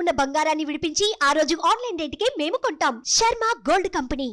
ఉన్న బంగారాన్ని విడిపించి ఆ రోజు ఆన్లైన్ రేటుకే మేము కొంటాం. Sharma gold company.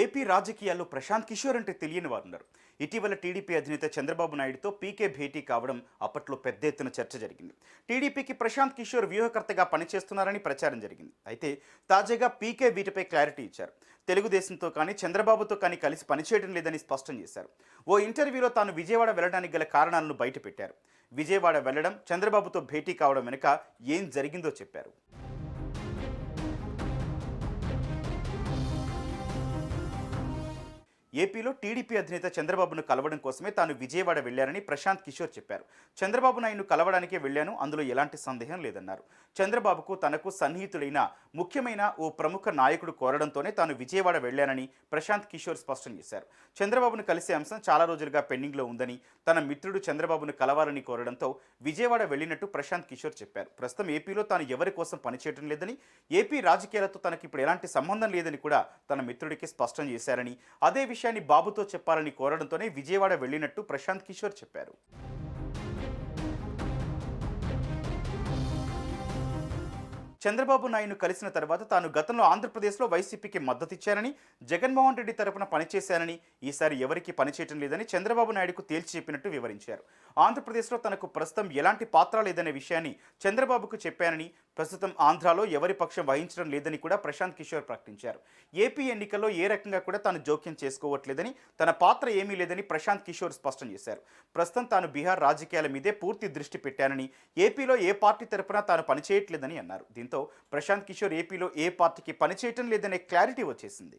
ఏపీ రాజకీయాల్లో ప్రశాంత్ కిషోర్ అంటే తెలియని వారు ఉన్నారు. ఇటీవల టీడీపీ అధినేత చంద్రబాబు నాయుడుతో పీకే భేటీ కావడం అప్పట్లో పెద్ద ఎత్తున చర్చ జరిగింది. టీడీపీకి ప్రశాంత్ కిషోర్ వ్యూహకర్తగా పనిచేస్తున్నారని ప్రచారం జరిగింది. అయితే తాజాగా పీకే వీటిపై క్లారిటీ ఇచ్చారు. తెలుగుదేశంతో కానీ చంద్రబాబుతో కానీ కలిసి పనిచేయడం లేదని స్పష్టం చేశారు. ఓ ఇంటర్వ్యూలో తాను విజయవాడ వెళ్లడానికి గల కారణాలను బయటపెట్టారు. విజయవాడ వెళ్లడం, చంద్రబాబుతో భేటీ కావడం వెనుక ఏం జరిగిందో చెప్పారు. ఏపీలో టీడీపీ అధినేత చంద్రబాబును కలవడం కోసమే తాను విజయవాడ వెళ్లారని ప్రశాంత్ కిషోర్ చెప్పారు. చంద్రబాబు నాయుడును కలవడానికే వెళ్లాను, అందులో ఎలాంటి సందేహం లేదన్నారు. చంద్రబాబుకు తనకు సన్నిహితుడైన ముఖ్యమైన ఓ ప్రముఖ నాయకుడు కోరడంతోనే తాను విజయవాడ వెళ్లానని ప్రశాంత్ కిషోర్ స్పష్టం చేశారు. చంద్రబాబును కలిసే అంశం చాలా రోజులుగా పెండింగ్లో ఉందని, తన మిత్రుడు చంద్రబాబును కలవాలని కోరడంతో విజయవాడ వెళ్లినట్టు ప్రశాంత్ కిషోర్ చెప్పారు. ప్రస్తుతం ఏపీలో తాను ఎవరి కోసం పనిచేయడం లేదని, ఏపీ రాజకీయాలతో తనకి ఇప్పుడు ఎలాంటి సంబంధం లేదని కూడా తన మిత్రుడికి స్పష్టం చేశారని, అదే విషయాన్ని బాబుతో చెప్పాలని కోరడంతోనే విజయవాడ వెళ్లినట్టు ప్రశాంత్ కిషోర్ చెప్పారు. చంద్రబాబు నాయుడును కలిసిన తర్వాత తాను గతంలో ఆంధ్రప్రదేశ్లో వైసీపీకి మద్దతిచ్చానని, జగన్మోహన్ రెడ్డి తరపున పనిచేశానని, ఈసారి ఎవరికి పనిచేయటం లేదని చంద్రబాబు నాయుడుకు తేల్చి చెప్పినట్టు వివరించారు. ఆంధ్రప్రదేశ్లో తనకు ప్రస్తుతం ఎలాంటి పాత్ర లేదనే విషయాన్ని చంద్రబాబుకు చెప్పానని, ప్రస్తుతం ఆంధ్రాలో ఎవరి పక్షం వహించడం లేదని కూడా ప్రశాంత్ కిషోర్ ప్రకటించారు. ఏపీ ఎన్నికల్లో ఏ రకంగా కూడా తాను జోక్యం చేసుకోవట్లేదని, తన పాత్ర ఏమీ లేదని ప్రశాంత్ కిషోర్ స్పష్టం చేశారు. ప్రస్తుతం తాను బీహార్ రాజకీయాల మీదే పూర్తి దృష్టి పెట్టానని, ఏపీలో ఏ పార్టీ తరపున తాను పనిచేయట్లేదని అన్నారు. దీంతో ప్రశాంత్ కిషోర్ ఏపీలో ఏ పార్టీకి పనిచేయటం లేదనే క్లారిటీ వచ్చేసింది.